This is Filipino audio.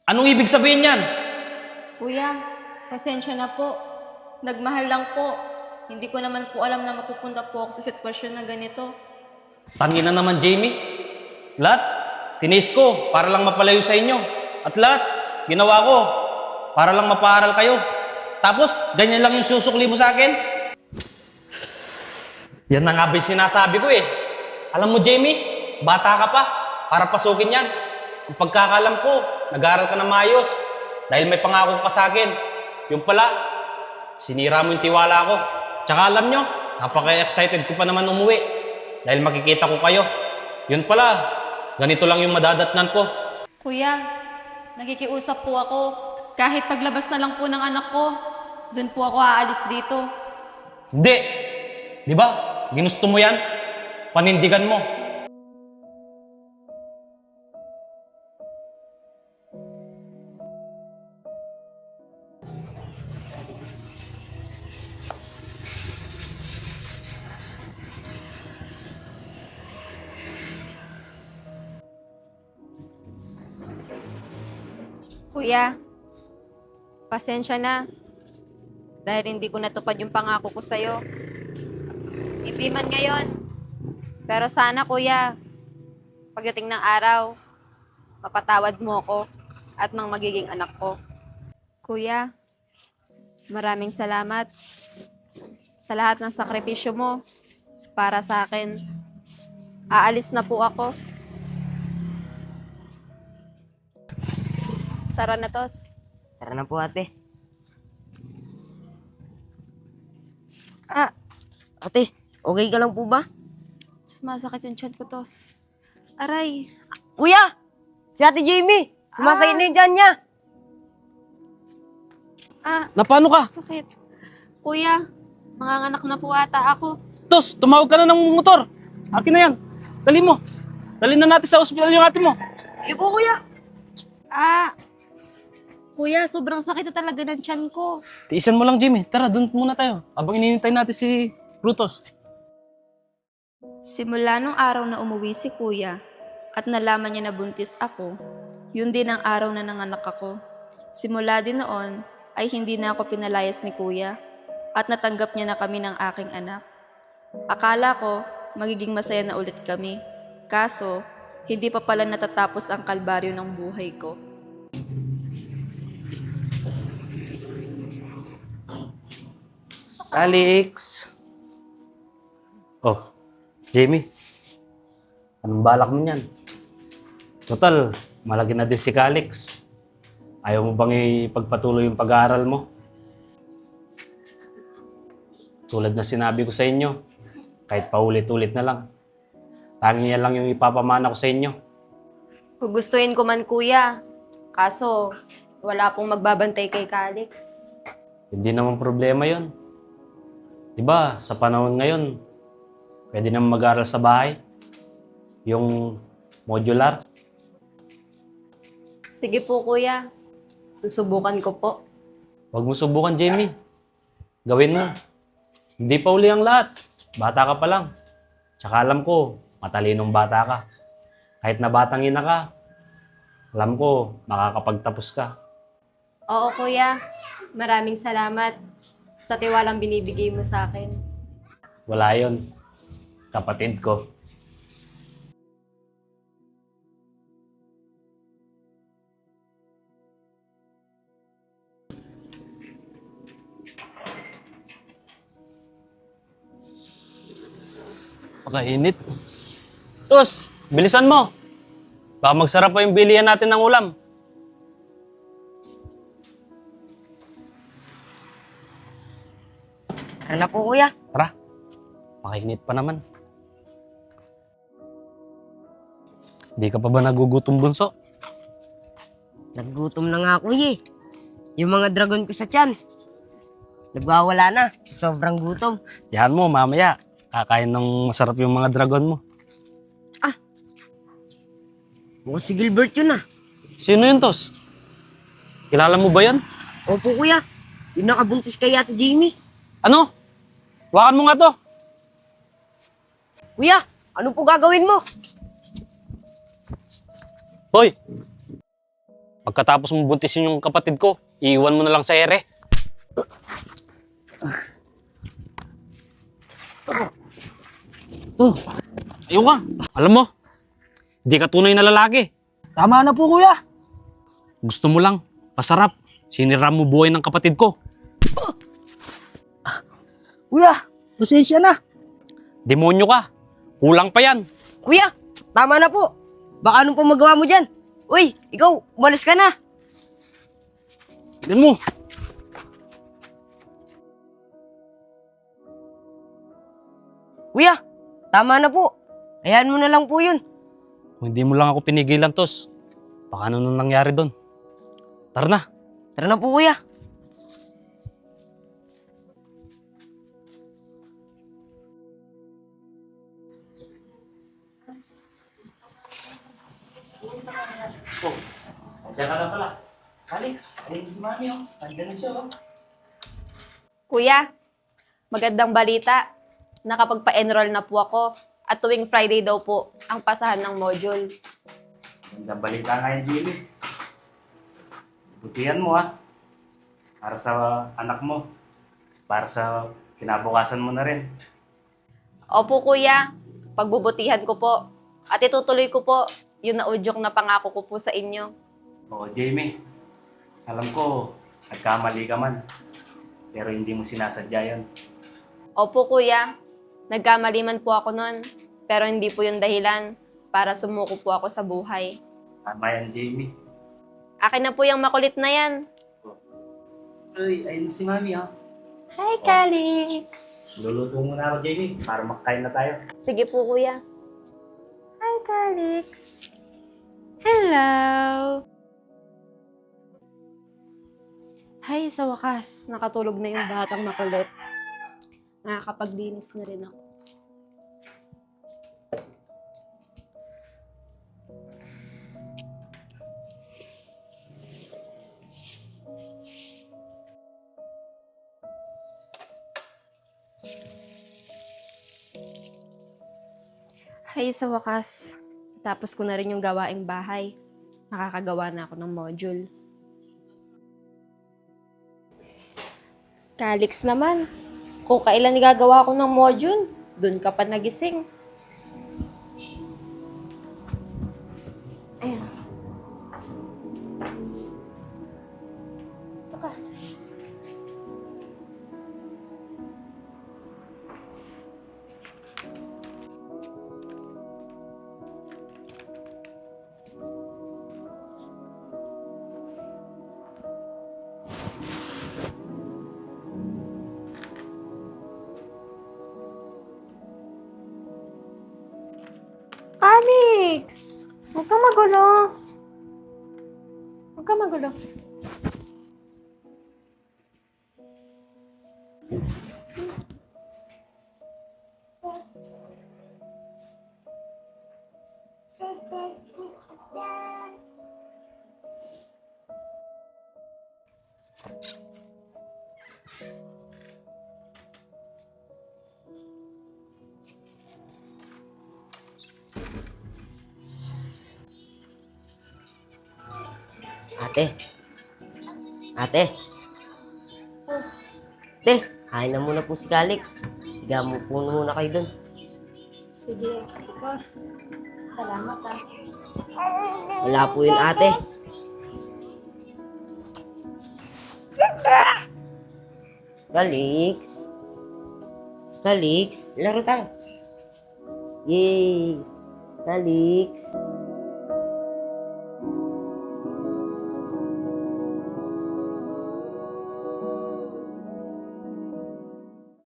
Anong ibig sabihin yan? Kuya, pasensya na po. Nagmahal lang po. Hindi ko naman po alam na mapupunta po ako sa sitwasyon na ganito. Tangina naman, Jamie. Lahat, tinis ko para lang mapalayo sa inyo. At lahat, ginawa ko para lang mapaaral kayo. Tapos, ganyan lang yung susukli mo sa akin? Yan na nga ba yung sinasabi ko eh. Alam mo, Jamie, bata ka pa para pasukin yan. Ang pagkakalam ko, nag-aaral ka na maayos dahil may pangako ka sa akin. Yung pala, sinira mo yung tiwala ko. Tsaka alam nyo, napaka-excited ko pa naman umuwi dahil makikita ko kayo. Yun pala, ganito lang yung madadatnan ko. Kuya, nakikiusap po ako. Kahit paglabas na lang po ng anak ko, doon po ako aalis dito. Hindi! Di ba? Ginusto mo yan? Panindigan mo. Kuya, pasensya na. Dahil hindi ko natupad yung pangako ko sa'yo. Hindi man ngayon. Pero sana, kuya, pagdating ng araw, mapatawad mo ako at ng magiging anak ko. Kuya, maraming salamat sa lahat ng sakripisyo mo para sa akin. Aalis na po ako. Tara na, Tos. Tara na po, ate. Ah, Ate, okay ka lang po ba? sumasakit yung tiyan ko, Tos. Aray. Kuya! Si Ate Jamie! Sumasakit na yung tiyan niya! Na paano ka? Sakit. Kuya, manganganak na po ata ako. Tos, tumawag ka na ng motor. Akin na yan. Dali mo. Dali na natin sa ospital yung ate mo. Sige po, kuya! Kuya, sobrang sakit na talaga ng tiyan ko. Tiisan mo lang, Jimmy. Tara, doon muna tayo. Habang ininintay natin si Brutus. Simula nung araw na umuwi si kuya at nalaman niya na buntis ako, yun din ang araw na nanganak ako. Simula din noon ay hindi na ako pinalayas ni kuya at natanggap niya na kami ng aking anak. Akala ko magiging masaya na ulit kami. Kaso, hindi pa pala natatapos ang kalbaryo ng buhay ko. Alex. Oh, Jamie. Anong balak mo niyan? Total, malaki na din si Calix. Ayaw mo bang ipagpatuloy yung pag-aaral mo? Tulad na sinabi ko sa inyo, kahit paulit-ulit na lang. Tanging yan lang yung ipapamana ko sa inyo. Gugustuhin ko man kuya, kaso wala pong magbabantay kay Calix. Hindi naman problema yon. Diba, sa panahon ngayon, pwede naman mag-aaral sa bahay. Yung modular. Sige po kuya, susubukan ko po. Huwag mo subukan, Jamie. Gawin mo. Hindi pa uli ang lahat. Bata ka pa lang. Tsaka alam ko, matalinong bata ka. Kahit na batang ina ka, alam ko, makakapagtapos ka. Oo kuya, maraming salamat sa tiwalang binibigay mo sa akin. Wala yon. Kapatid ko. Pakainit. Tos, bilisan mo. Baka magsarap pa yung bilihan natin ng ulam. Tara na po, kuya. Tara. Pakainit pa naman. Di ka pa ba nagugutom, bunso? Nagutom na nga, kuya. Yung mga dragon ko sa tiyan. Nagwawala na sa sobrang gutom. Yan mo, mamaya. Kakain ng masarap yung mga dragon mo. Mukhang si Gilbert yun ah. Sino yun, Tos? Kilala mo ba yan? Opo, kuya. Yung nakabuntis kay Ate Jamie. Ano? Wakan mo nga to. Kuya, ano po gagawin mo? Hoy! Pagkatapos mo buntisin yung kapatid ko, iiwan mo na lang sa ere. Ayaw ka. Alam mo, di ka tunay na lalaki. Tama na po, kuya. Gusto mo lang, pasarap. Sinira mo buhay ng kapatid ko. Kuya, pasensya na. Demonyo ka. Kulang pa yan. Kuya, tama na po. Baka anong pang magawa mo dyan? Uy, ikaw, umalis ka na. Tignan mo. Kuya, tama na po. Hayaan mo na lang po yun. Kung hindi mo lang ako pinigilan, Tos, baka ano nang nangyari doon. Tara na. Tara na po, kuya. Diyan ka na pala. Alex, ayun si Mami, oh. Nandiyan na siya, oh. Kuya, magandang balita. Nakapagpa-enroll na po ako. At tuwing Friday daw po ang pasahan ng module. Magandang balita nga yun, Jimmy. Butihan mo, ha. Para sa anak mo. Para sa kinabukasan mo na rin. Opo kuya, pagbubutihan ko po. At itutuloy ko po yung naudyok na pangako ko po sa inyo. Oo, Jamie. Alam ko, nagkamali ka man. Pero hindi mo sinasadya yun. Opo kuya, nagkamali man po ako nun. Pero hindi po yung dahilan para sumuko po ako sa buhay. Tama yan, Jamie. Akin na po yung makulit na yan. Uy, ayun si Mami, ha. Hi, Calix! Luluto muna ako, Jamie, para makakain na tayo. Sige po kuya. Hi, Calix! Hello! Hay, sa wakas, nakatulog na yung batang makulit. Nakakapaglinis na rin ako. Hay, sa wakas, tapos ko na rin yung gawaing bahay. Nakakagawa na ako ng module. Calix naman, kung kailan nagagawa ko ng module, dun ka pa nagising. Ayan. Ito ka. Alex! Huwag kang magulo. Huwag kang magulo. Ate. Ate. Ate, kain na muna po si Calix. Higa mo po muna kayo dun. Sige, boss. Salamat ah. Wala po yun, ate. Calix. Calix, laro tayo. Yay! Calix.